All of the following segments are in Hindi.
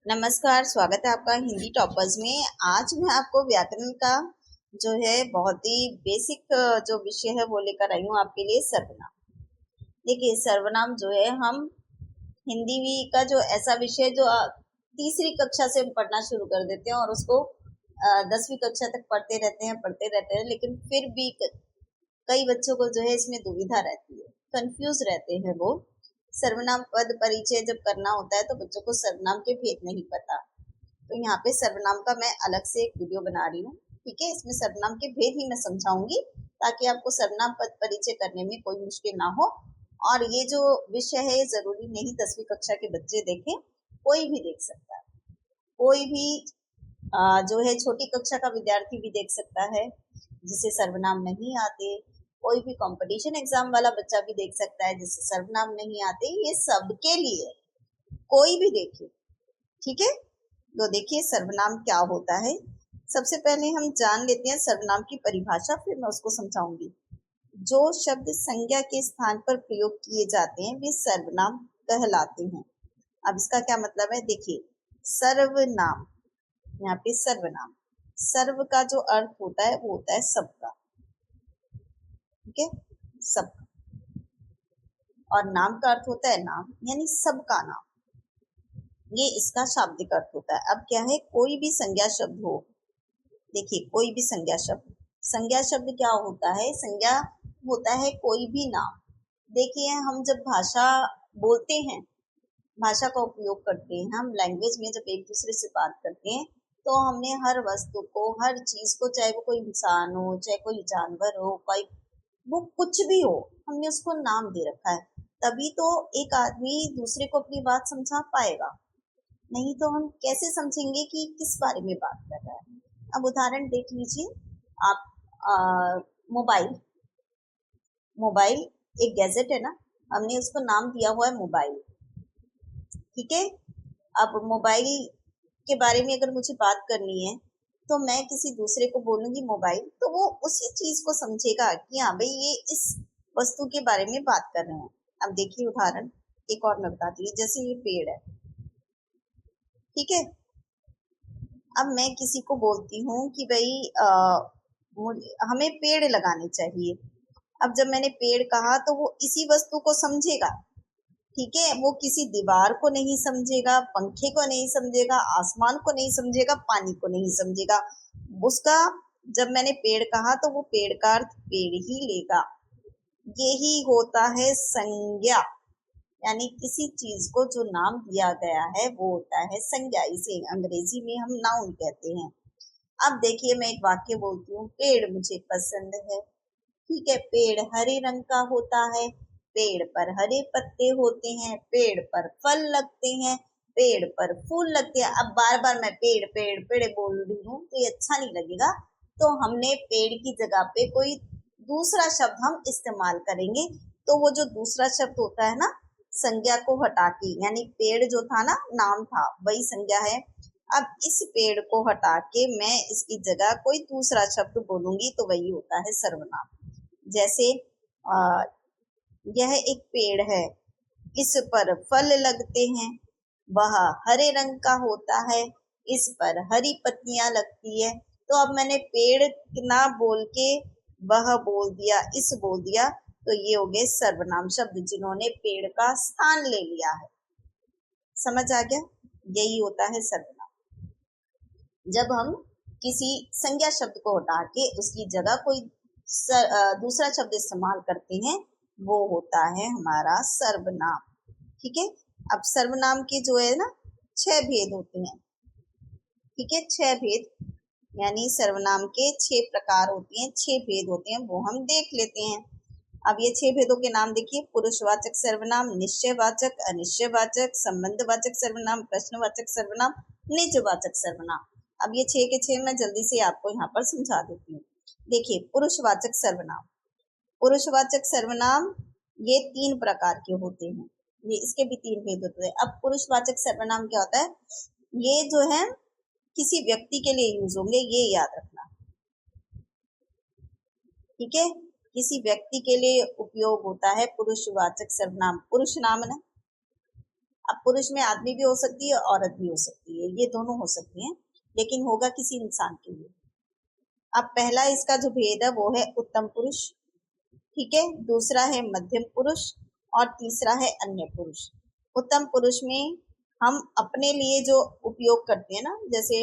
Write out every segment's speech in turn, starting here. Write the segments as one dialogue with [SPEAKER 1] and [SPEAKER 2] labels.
[SPEAKER 1] नमस्कार, स्वागत है आपका हिंदी टॉपर्स में। आज मैं आपको व्याकरण का जो है बहुत ही बेसिक जो विषय है वो लेकर आई हूँ आपके लिए, सर्वनाम। देखिए, सर्वनाम जो है हम हिंदी का जो ऐसा विषय जो तीसरी कक्षा से हम पढ़ना शुरू कर देते हैं और उसको 10वीं कक्षा तक पढ़ते रहते हैं, लेकिन फिर भी कई बच्चों को जो है इसमें दुविधा रहती है, कंफ्यूज रहते हैं वो। सर्वनाम पद परिचय जब करना होता है तो बच्चों को सर्वनाम के भेद नहीं पता। तो यहाँ पे सर्वनाम का मैं अलग से एक वीडियो बना रही हूँ। ठीक है, इसमें सर्वनाम के भेद ही मैं समझाऊंगी ताकि आपको सर्वनाम पद परिचय करने में कोई मुश्किल ना हो। और ये जो विषय है जरूरी नहीं 10वीं कक्षा के बच्चे देखें, कोई भी देख सकता है। कोई भी जो है छोटी कक्षा का विद्यार्थी भी देख सकता है जिसे सर्वनाम नहीं आते। कोई भी कंपटीशन एग्जाम वाला बच्चा भी देख सकता है जिसे सर्वनाम नहीं आते। ये सबके लिए, कोई भी देखे। ठीक है, तो देखिए सर्वनाम क्या होता है। सबसे पहले हम जान लेते हैं सर्वनाम की परिभाषा, फिर मैं उसको समझाऊंगी। जो शब्द संज्ञा के स्थान पर प्रयोग किए जाते हैं वे सर्वनाम कहलाते हैं। अब इसका क्या मतलब है, देखिए सर्वनाम, यहाँ पे सर्वनाम, सर्व का जो अर्थ होता है वो होता है सबका। ठीक है, सबका। और नाम का अर्थ होता है नाम, यानी सबका नाम। ये इसका शाब्दिक अर्थ होता है। अब क्या है, कोई भी संज्ञा शब्द हो। देखिए, कोई भी संज्ञा शब्द, संज्ञा शब्द क्या होता है, संज्ञा होता है कोई भी नाम। देखिए, हम जब भाषा बोलते हैं, भाषा का उपयोग करते हैं, हम लैंग्वेज में जब एक दूसरे से बात करते हैं तो हमने हर वस्तु को, हर चीज को, चाहे वो कोई इंसान हो, चाहे कोई जानवर हो, कोई वो कुछ भी हो, हमने उसको नाम दे रखा है। तभी तो एक आदमी दूसरे को अपनी बात समझा पाएगा। नहीं तो हम कैसे समझेंगे कि किस बारे में बात कर रहा है। अब उदाहरण देख लीजिए आप, मोबाइल। मोबाइल एक गैजेट है ना, हमने उसको नाम दिया हुआ है मोबाइल। ठीक है, अब मोबाइल के बारे में अगर मुझे बात करनी है तो मैं किसी दूसरे को बोलूंगी मोबाइल, तो वो उसी चीज को समझेगा कि हाँ भाई ये इस वस्तु के बारे में बात कर रहे हैं। अब देखिए उदाहरण एक और मैं बताती हूँ, जैसे ये पेड़ है। ठीक है, अब मैं किसी को बोलती हूँ कि भाई हमें पेड़ लगाने चाहिए। अब जब मैंने पेड़ कहा तो वो इसी वस्तु को समझेगा। ठीक है, वो किसी दीवार को नहीं समझेगा, पंखे को नहीं समझेगा, आसमान को नहीं समझेगा, पानी को नहीं समझेगा। उसका, जब मैंने पेड़ कहा तो वो पेड़ का अर्थ पेड़ ही लेगा। यही होता है संज्ञा, यानी किसी चीज को जो नाम दिया गया है वो होता है संज्ञा। इसे अंग्रेजी में हम नाउन कहते हैं। अब देखिए, मैं एक वाक्य बोलती हूँ, पेड़ मुझे पसंद है। ठीक है, पेड़ हरे रंग का होता है, पेड़ पर हरे पत्ते होते हैं, पेड़ पर फल लगते हैं, पेड़ पर फूल लगते हैं। अब बार बार मैं पेड़ पेड़ पेड़ बोल रही हूँ तो ये अच्छा नहीं लगेगा। तो हमने पेड़ की जगह पे कोई दूसरा शब्द हम इस्तेमाल करेंगे। तो वो जो दूसरा शब्द होता है ना, संज्ञा को हटा के, यानी पेड़ जो था ना, नाम था, वही संज्ञा है। अब इस पेड़ को हटा के मैं इसकी जगह कोई दूसरा शब्द बोलूंगी तो वही होता है सर्वनाम। जैसे आ, यह एक पेड़ है, इस पर फल लगते हैं, वह हरे रंग का होता है, इस पर हरी पत्तियां लगती है। तो अब मैंने पेड़ ना बोल के वह बोल दिया, इस बोल दिया, तो ये हो गए सर्वनाम शब्द जिन्होंने पेड़ का स्थान ले लिया है। समझ आ गया, यही होता है सर्वनाम। जब हम किसी संज्ञा शब्द को हटा के उसकी जगह कोई दूसरा शब्द इस्तेमाल करते हैं, वो होता है हमारा सर्वनाम। ठीक है, अब सर्वनाम के जो है ना 6 भेद होते हैं। ठीक है, 6 भेद, यानी सर्वनाम के 6 प्रकार होते हैं, 6 भेद होते हैं, वो हम देख लेते हैं। अब ये 6 भेदों के नाम देखिए, पुरुषवाचक सर्वनाम, निश्चयवाचक, अनिश्चयवाचक, संबंधवाचक सर्वनाम, प्रश्नवाचक सर्वनाम, निजवाचक सर्वनाम। अब ये 6 के 6 मैं जल्दी से आपको यहाँ पर समझा देती हूँ। देखिए, पुरुषवाचक सर्वनाम। पुरुषवाचक सर्वनाम ये 3 प्रकार के होते हैं, ये इसके भी 3 भेद होते हैं। अब पुरुषवाचक सर्वनाम क्या होता है, ये जो है किसी व्यक्ति के लिए यूज होंगे, ये याद रखना। ठीक है, किसी व्यक्ति के लिए उपयोग होता है पुरुषवाचक सर्वनाम। पुरुष नाम ना, अब पुरुष में आदमी भी हो सकती है, औरत भी हो सकती है, ये दोनों हो सकती हैं, लेकिन होगा किसी इंसान के लिए। अब पहला इसका जो भेद है वो है उत्तम पुरुष, ठीक है, दूसरा है मध्यम पुरुष और तीसरा है अन्य पुरुष। उत्तम पुरुष में हम अपने लिए जो उपयोग करते हैं ना, जैसे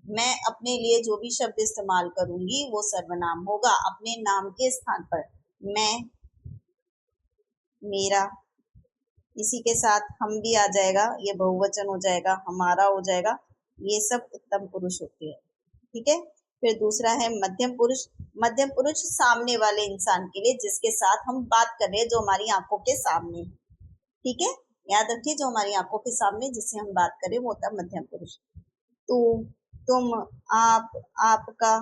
[SPEAKER 1] मैं अपने लिए जो भी शब्द इस्तेमाल करूंगी वो सर्वनाम होगा। अपने नाम के स्थान पर मैं, मेरा, इसी के साथ हम भी आ जाएगा, ये बहुवचन हो जाएगा, हमारा हो जाएगा, ये सब उत्तम पुरुष होते हैं, ठीक है। फिर दूसरा है मध्यम पुरुष। मध्यम पुरुष सामने वाले इंसान के लिए जिसके साथ हम बात कर रहे हैं, जो हमारी आंखों के सामने, ठीक है, याद रखिए, जो हमारी आंखों के सामने जिससे हम बात करें वो होता है मध्यम पुरुष। तू, तुम, आप, आपका,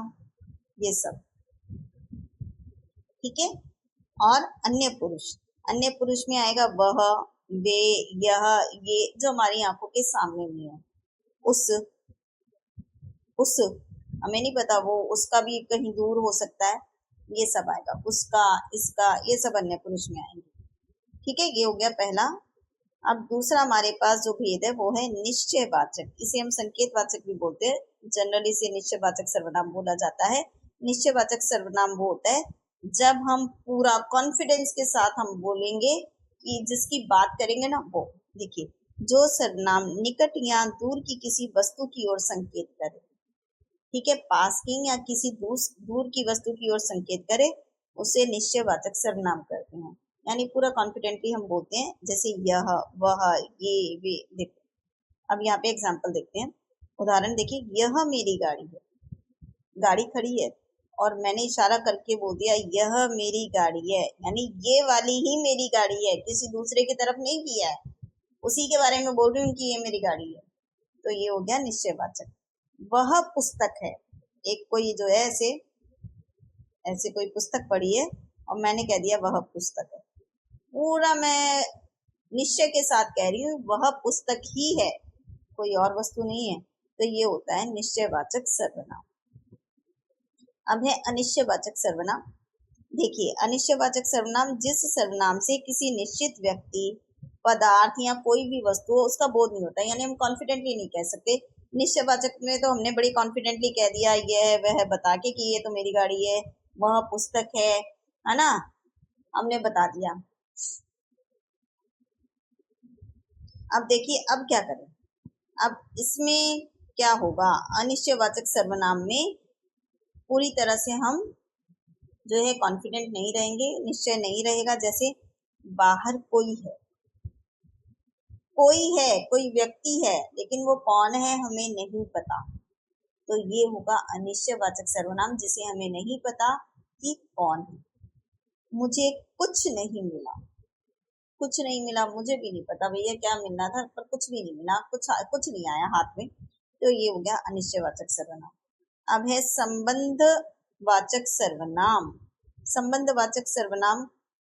[SPEAKER 1] ये सब, ठीक है। और अन्य पुरुष, अन्य पुरुष में आएगा वह, वे, यह, ये, जो हमारी आंखों के सामने नहीं है। उस हमें नहीं पता, वो उसका भी कहीं दूर हो सकता है, ये सब आएगा, उसका, इसका, ये सब अन्य पुरुष में आएंगे, ठीक है। ये हो गया पहला। अब दूसरा हमारे पास जो भेद है वो है निश्चयवाचक। इसे हम संकेतवाचक भी बोलते हैं, जनरली इसे निश्चयवाचक सर्वनाम बोला जाता है। निश्चयवाचक सर्वनाम वो होता है जब हम पूरा कॉन्फिडेंस के साथ हम बोलेंगे कि जिसकी बात करेंगे ना वो, देखिए, जो सर्वनाम निकट या दूर की किसी वस्तु की ओर संकेत करे, ठीक है, पास की या किसी दूर की वस्तु की ओर संकेत करे, उसे निश्चयवाचक सर्वनाम करते हैं। यानी पूरा कॉन्फिडेंटली हम बोलते हैं, जैसे यह, वह, ये, वे। देखो अब यहाँ पे एग्जांपल देखते हैं, उदाहरण देखिए, यह मेरी गाड़ी है, गाड़ी खड़ी है और मैंने इशारा करके बोल दिया यह मेरी गाड़ी है, यानी ये वाली ही मेरी गाड़ी है, किसी दूसरे की तरफ नहीं किया है, उसी के बारे में बोल रही हूँ कि ये मेरी गाड़ी है, तो ये हो गया निश्चयवाचक। वह पुस्तक है, एक कोई जो है ऐसे ऐसे कोई पुस्तक पढ़ी है और मैंने कह दिया वह पुस्तक है, पूरा मैं निश्चय के साथ कह रही हूँ वह पुस्तक ही है, कोई और वस्तु नहीं है, तो ये होता है निश्चयवाचक सर्वनाम। अब है अनिश्चयवाचक सर्वनाम। देखिए, अनिश्चयवाचक सर्वनाम जिस सर्वनाम से किसी निश्चित व्यक्ति, पदार्थ या कोई भी वस्तु हो उसका बोध नहीं होता, यानी हम कॉन्फिडेंटली नहीं कह सकते। निश्चयवाचक में तो हमने बड़ी कॉन्फिडेंटली कह दिया यह वह बता के कि ये तो मेरी गाड़ी है, वह पुस्तक है ना, हमने बता दिया। अब देखिए, अब क्या करें, अब इसमें क्या होगा, अनिश्चयवाचक सर्वनाम में पूरी तरह से हम जो है कॉन्फिडेंट नहीं रहेंगे, निश्चय नहीं रहेगा। जैसे बाहर कोई है, कोई व्यक्ति है, लेकिन वो कौन है हमें नहीं पता, तो ये होगा अनिश्चयवाचक सर्वनाम जिसे हमें नहीं पता कि कौन है। मुझे कुछ नहीं मिला, कुछ नहीं मिला, मुझे भी नहीं पता भैया क्या मिलना था, पर कुछ भी नहीं मिला, कुछ नहीं आया हाथ में, तो ये हो गया अनिश्चयवाचक सर्वनाम। अब है संबंधवाचक सर्वनाम। संबंधवाचक सर्वनाम,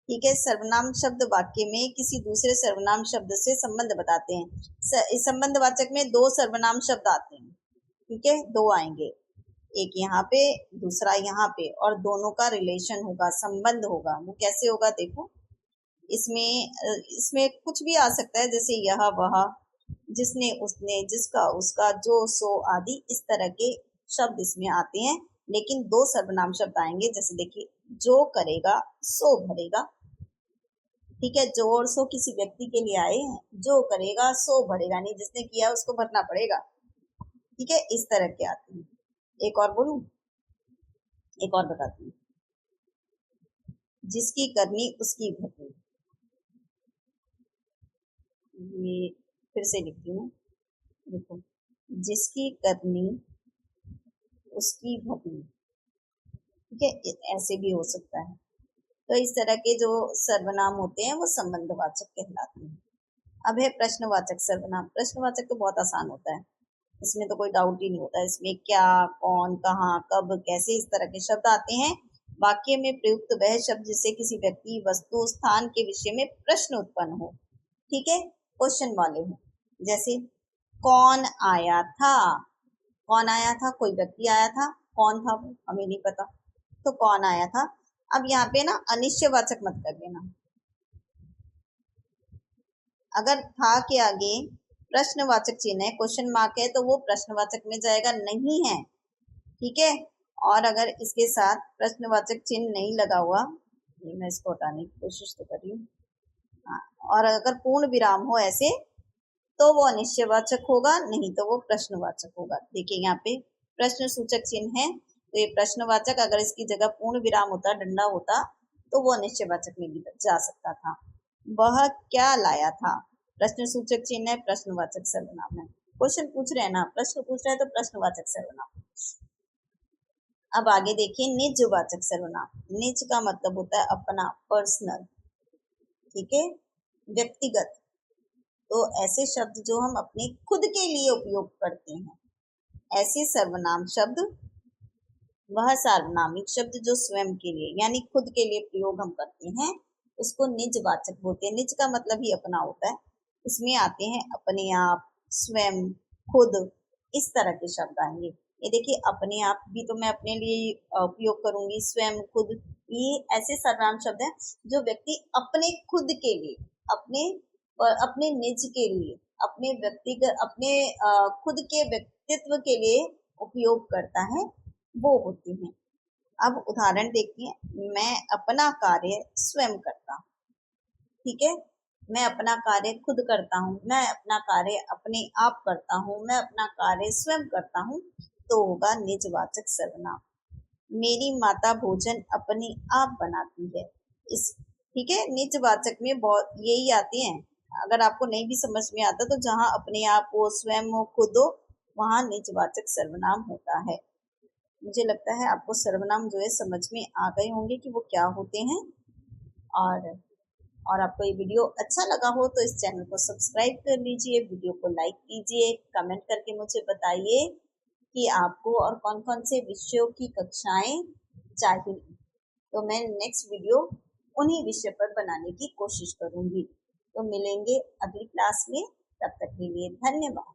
[SPEAKER 1] ठीक है, सर्वनाम शब्द वाक्य में किसी दूसरे सर्वनाम शब्द से संबंध बताते हैं। इस संबंधवाचक में दो सर्वनाम शब्द आते हैं, ठीक है, दो आएंगे, एक यहाँ पे, दूसरा यहाँ पे, और दोनों का रिलेशन होगा, संबंध होगा। वो कैसे होगा देखो, इसमें कुछ भी आ सकता है, जैसे यह, वह, जिसने, उसने, जिसका, उसका, जो, सो आदि, इस तरह के शब्द इसमें आते हैं। लेकिन दो सर्वनाम शब्द आएंगे, जैसे देखिए, जो करेगा सो भरेगा, ठीक है, जो और सो किसी व्यक्ति के लिए आए हैं, जो करेगा सो भरेगा, नहीं जिसने किया उसको भरना पड़ेगा, ठीक है, इस तरह के आते हैं। एक और बोलूं, एक और बताती हूँ, जिसकी करनी उसकी भरनी, ये फिर से लिखती हूँ, देखो, जिसकी करनी उसकी भरनी, ठीक है, ऐसे भी हो सकता है। तो इस तरह के जो सर्वनाम होते हैं वो संबंधवाचक कहलाते हैं। अब है प्रश्नवाचक सर्वनाम। प्रश्नवाचक तो बहुत आसान होता है, इसमें तो कोई डाउट ही नहीं होता, इसमें क्या, कौन, कहाँ, कब, कैसे, इस तरह के शब्द आते हैं। वाक्य में प्रयुक्त वह शब्द जिससे किसी व्यक्ति, वस्तु, स्थान के विषय में प्रश्न उत्पन्न हो, ठीक है, क्वेश्चन वाले हो। जैसे कौन आया था, कौन आया था, कोई व्यक्ति आया था, कौन था वो हमें नहीं पता, तो कौन आया था। अब यहाँ पे ना अनिश्चयवाचक मत कर देना, अगर था के आगे प्रश्नवाचक चिन्ह है, क्वेश्चन मार्क है, तो वो प्रश्नवाचक में जाएगा, नहीं है, ठीक है। और अगर इसके साथ प्रश्नवाचक चिन्ह नहीं लगा हुआ, ये मैं इसको हटाने की कोशिश तो कर रही हूँ, हाँ, और अगर पूर्ण विराम हो ऐसे, तो वो अनिश्चयवाचक होगा, नहीं तो वो प्रश्नवाचक होगा। देखिए यहाँ पे प्रश्न सूचक चिन्ह है, तो ये प्रश्नवाचक, अगर इसकी जगह पूर्ण विराम होता, डंडा होता, तो वो अनिश्चयवाचक में भी जा सकता था। वह क्या लाया था, प्रश्न सूचक चिन्ह है, प्रश्नवाचक सर्वनाम है। क्वेश्चन पूछ रहे हैं ना, प्रश्न पूछ रहे हैं, तो प्रश्नवाचक सर्वनाम। अब आगे देखिए निजवाचक सर्वनाम। निज का मतलब होता है अपना, पर्सनल, ठीक है, व्यक्तिगत। तो ऐसे शब्द जो हम अपने खुद के लिए उपयोग करते हैं, ऐसे सर्वनाम शब्द, वह सार्वनामिक शब्द जो स्वयं के लिए यानी खुद के लिए प्रयोग हम करते हैं, उसको निजवाचक बोलते हैं। निज का मतलब ही अपना होता है, इसमें आते हैं अपने आप, स्वयं, खुद, इस तरह के शब्द आएंगे। ये देखिए अपने आप भी तो मैं अपने लिए उपयोग करूंगी, स्वयं, खुद, ये ऐसे सर्वनाम शब्द हैं जो व्यक्ति अपने खुद के लिए, अपने निज के लिए, अपने व्यक्तिगत, अपने खुद के व्यक्तित्व के लिए उपयोग करता है, वो होते हैं। अब उदाहरण देखिए, मैं अपना कार्य स्वयं करता हूँ, ठीक है, मैं अपना कार्य खुद करता हूँ, मैं अपना कार्य अपने आप करता हूँ, मैं अपना कार्य स्वयं करता हूँ, तो होगा निजवाचक सर्वनाम। मेरी माता भोजन अपने आप बनाती है, इस, ठीक है, निजवाचक में बहुत यही आते हैं। अगर आपको नहीं भी समझ में आता, तो जहाँ अपने आप हो, स्वयं हो, खुद हो, वहाँ निजवाचक सर्वनाम होता है। मुझे लगता है आपको सर्वनाम जो है समझ में आ गए होंगे कि वो क्या होते हैं। और आपको ये वीडियो अच्छा लगा हो तो इस चैनल को सब्सक्राइब कर लीजिए, वीडियो को लाइक कीजिए, कमेंट करके मुझे बताइए कि आपको और कौन कौन से विषयों की कक्षाएं चाहिए, तो मैं नेक्स्ट वीडियो उन्हीं विषय पर बनाने की कोशिश करूंगी। तो मिलेंगे अगली क्लास में, तब तक के लिए धन्यवाद।